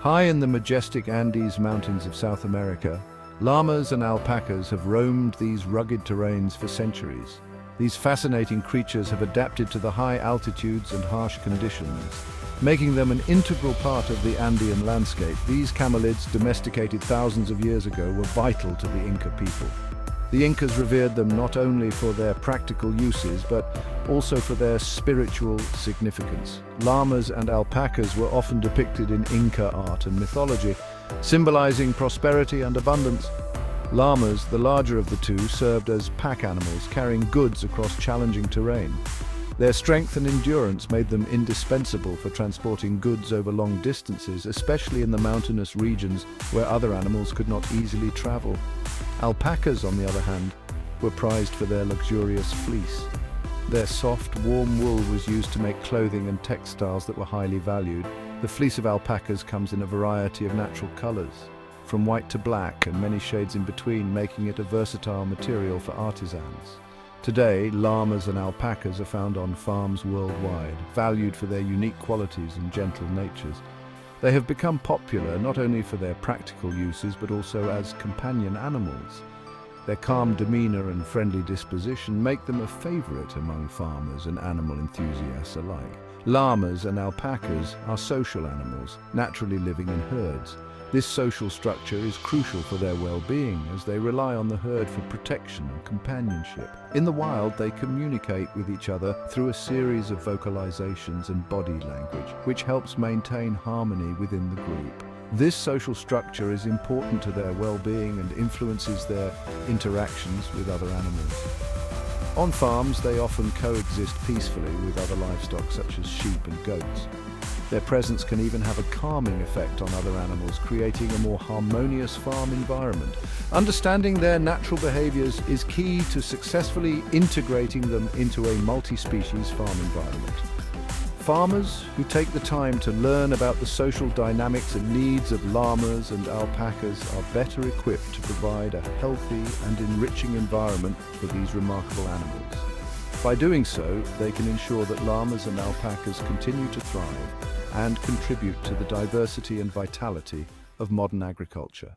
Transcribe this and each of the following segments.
High in the majestic Andes Mountains of South America, llamas and alpacas have roamed these rugged terrains for centuries. These fascinating creatures have adapted to the high altitudes and harsh conditions, making them an integral part of the Andean landscape. These camelids, domesticated thousands of years ago, were vital to the Inca people. The Incas revered them not only for their practical uses, but also for their spiritual significance. Llamas and alpacas were often depicted in Inca art and mythology, symbolizing prosperity and abundance. Llamas, the larger of the two, served as pack animals, carrying goods across challenging terrain. Their strength and endurance made them indispensable for transporting goods over long distances, especially in the mountainous regions where other animals could not easily travel. Alpacas, on the other hand, were prized for their luxurious fleece. Their soft, warm wool was used to make clothing and textiles that were highly valued. The fleece of alpacas comes in a variety of natural colors, from white to black and many shades in between, making it a versatile material for artisans. Today, llamas and alpacas are found on farms worldwide, valued for their unique qualities and gentle natures. They have become popular not only for their practical uses, but also as companion animals. Their calm demeanor and friendly disposition make them a favorite among farmers and animal enthusiasts alike. Llamas and alpacas are social animals, naturally living in herds. This social structure is crucial for their well-being, as they rely on the herd for protection and companionship. In the wild, they communicate with each other through a series of vocalizations and body language, which helps maintain harmony within the group. This social structure is important to their well-being and influences their interactions with other animals. On farms, they often coexist peacefully with other livestock such as sheep and goats. Their presence can even have a calming effect on other animals, creating a more harmonious farm environment. Understanding their natural behaviors is key to successfully integrating them into a multi-species farm environment. Farmers who take the time to learn about the social dynamics and needs of llamas and alpacas are better equipped to provide a healthy and enriching environment for these remarkable animals. By doing so, they can ensure that llamas and alpacas continue to thrive and contribute to the diversity and vitality of modern agriculture.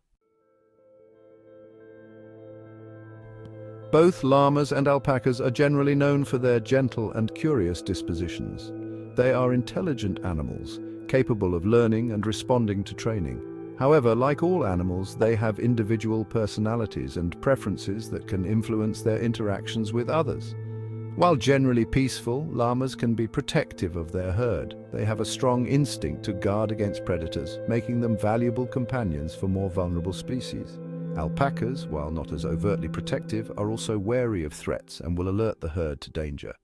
Both llamas and alpacas are generally known for their gentle and curious dispositions. They are intelligent animals, capable of learning and responding to training. However, like all animals, they have individual personalities and preferences that can influence their interactions with others. While generally peaceful, llamas can be protective of their herd. They have a strong instinct to guard against predators, making them valuable companions for more vulnerable species. Alpacas, while not as overtly protective, are also wary of threats and will alert the herd to danger.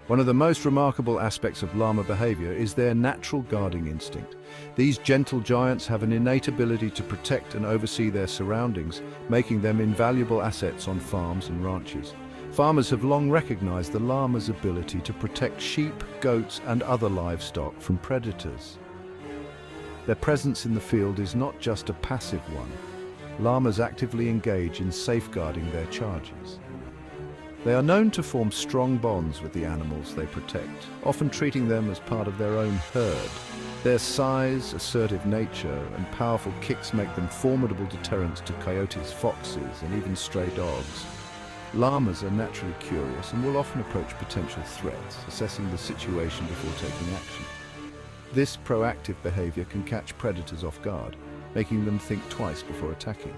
One of the most remarkable aspects of llama behavior is their natural guarding instinct. These gentle giants have an innate ability to protect and oversee their surroundings, making them invaluable assets on farms and ranches. Farmers have long recognized the llama's ability to protect sheep, goats, and other livestock from predators. Their presence in the field is not just a passive one. Llamas actively engage in safeguarding their charges. They are known to form strong bonds with the animals they protect, often treating them as part of their own herd. Their size, assertive nature, and powerful kicks make them formidable deterrents to coyotes, foxes, and even stray dogs. Llamas are naturally curious and will often approach potential threats, assessing the situation before taking action. This proactive behavior can catch predators off guard, making them think twice before attacking.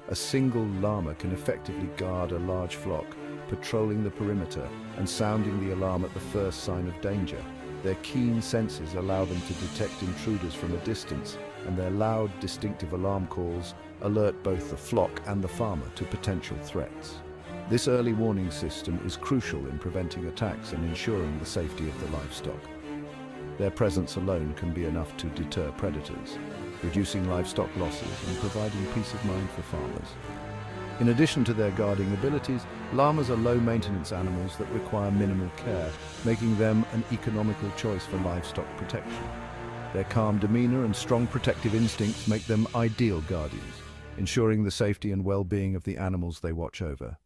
A single llama can effectively guard a large flock, patrolling the perimeter and sounding the alarm at the first sign of danger. Their keen senses allow them to detect intruders from a distance, and their loud, distinctive alarm calls alert both the flock and the farmer to potential threats. This early warning system is crucial in preventing attacks and ensuring the safety of the livestock. Their presence alone can be enough to deter predators, reducing livestock losses and providing peace of mind for farmers. In addition to their guarding abilities, llamas are low-maintenance animals that require minimal care, making them an economical choice for livestock protection. Their calm demeanor and strong protective instincts make them ideal guardians, ensuring the safety and well-being of the animals they watch over.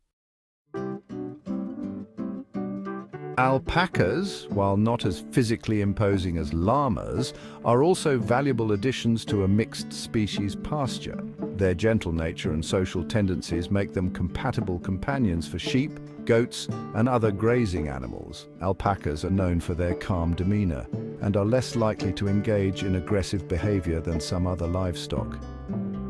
Alpacas, while not as physically imposing as llamas, are also valuable additions to a mixed-species pasture. Their gentle nature and social tendencies make them compatible companions for sheep, goats, and other grazing animals. Alpacas are known for their calm demeanor and are less likely to engage in aggressive behavior than some other livestock.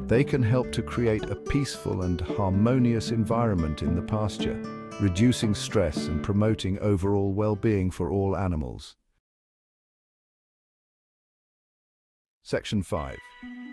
They can help to create a peaceful and harmonious environment in the pasture, reducing stress and promoting overall well-being for all animals. Section 5.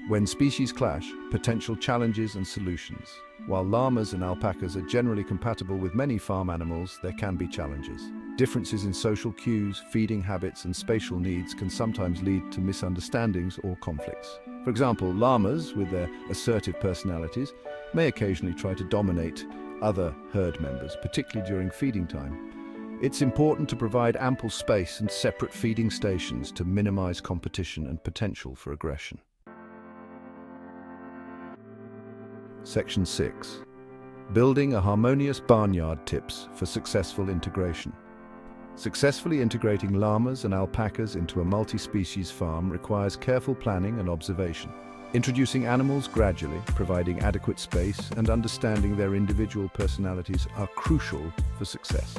When species clash, potential challenges and solutions. While llamas and alpacas are generally compatible with many farm animals, there can be challenges. Differences in social cues, feeding habits, and spatial needs can sometimes lead to misunderstandings or conflicts. For example, llamas, with their assertive personalities, may occasionally try to dominate other herd members, particularly during feeding time. It's important to provide ample space and separate feeding stations to minimize competition and potential for aggression. Section 6. Building a harmonious barnyard tips for successful integration. Successfully integrating llamas and alpacas into a multi-species farm requires careful planning and observation. Introducing animals gradually, providing adequate space, and understanding their individual personalities are crucial for success.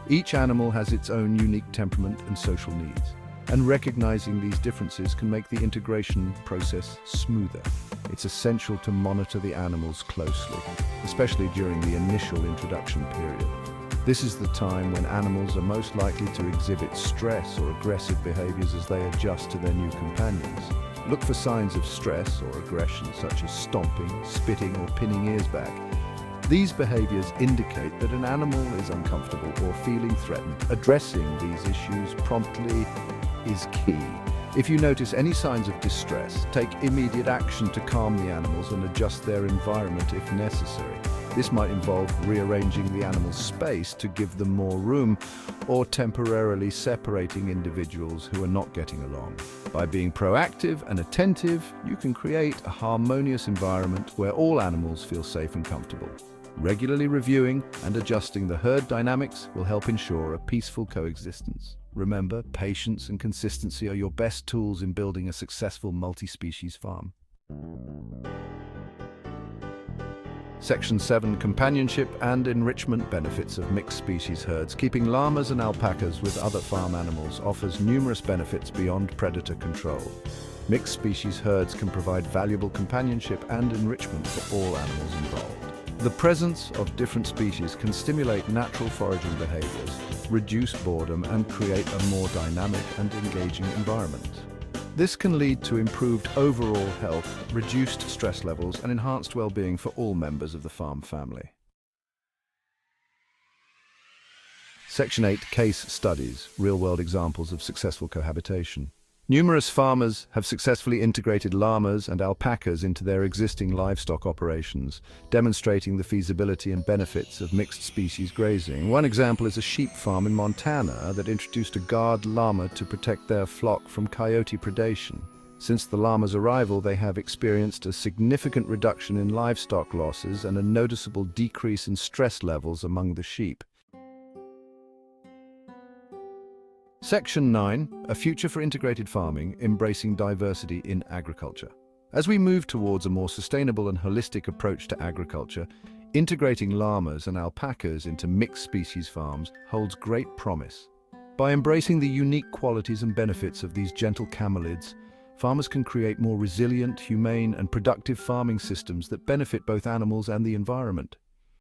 Each animal has its own unique temperament and social needs, and recognizing these differences can make the integration process smoother. It's essential to monitor the animals closely, especially during the initial introduction period. This is the time when animals are most likely to exhibit stress or aggressive behaviors as they adjust to their new companions. Look for signs of stress or aggression, such as stomping, spitting, or pinning ears back. These behaviors indicate that an animal is uncomfortable or feeling threatened. Addressing these issues promptly is key. If you notice any signs of distress, take immediate action to calm the animals and adjust their environment if necessary. This might involve rearranging the animal's space to give them more room, or temporarily separating individuals who are not getting along. By being proactive and attentive, you can create a harmonious environment where all animals feel safe and comfortable. Regularly reviewing and adjusting the herd dynamics will help ensure a peaceful coexistence. Remember, patience and consistency are your best tools in building a successful multi-species farm. Section 7. Companionship and enrichment benefits of mixed-species herds. Keeping llamas and alpacas with other farm animals offers numerous benefits beyond predator control. Mixed-species herds can provide valuable companionship and enrichment for all animals involved. The presence of different species can stimulate natural foraging behaviors, reduce boredom, and create a more dynamic and engaging environment. This can lead to improved overall health, reduced stress levels, and enhanced well-being for all members of the farm family. Section 8. Case studies, real-world examples of successful cohabitation. Numerous farmers have successfully integrated llamas and alpacas into their existing livestock operations, demonstrating the feasibility and benefits of mixed-species grazing. One example is a sheep farm in Montana that introduced a guard llama to protect their flock from coyote predation. Since the llama's arrival, they have experienced a significant reduction in livestock losses and a noticeable decrease in stress levels among the sheep. Section 9. A future for integrated farming, embracing diversity in agriculture. As we move towards a more sustainable and holistic approach to agriculture, integrating llamas and alpacas into mixed-species farms holds great promise. By embracing the unique qualities and benefits of these gentle camelids, farmers can create more resilient, humane, and productive farming systems that benefit both animals and the environment.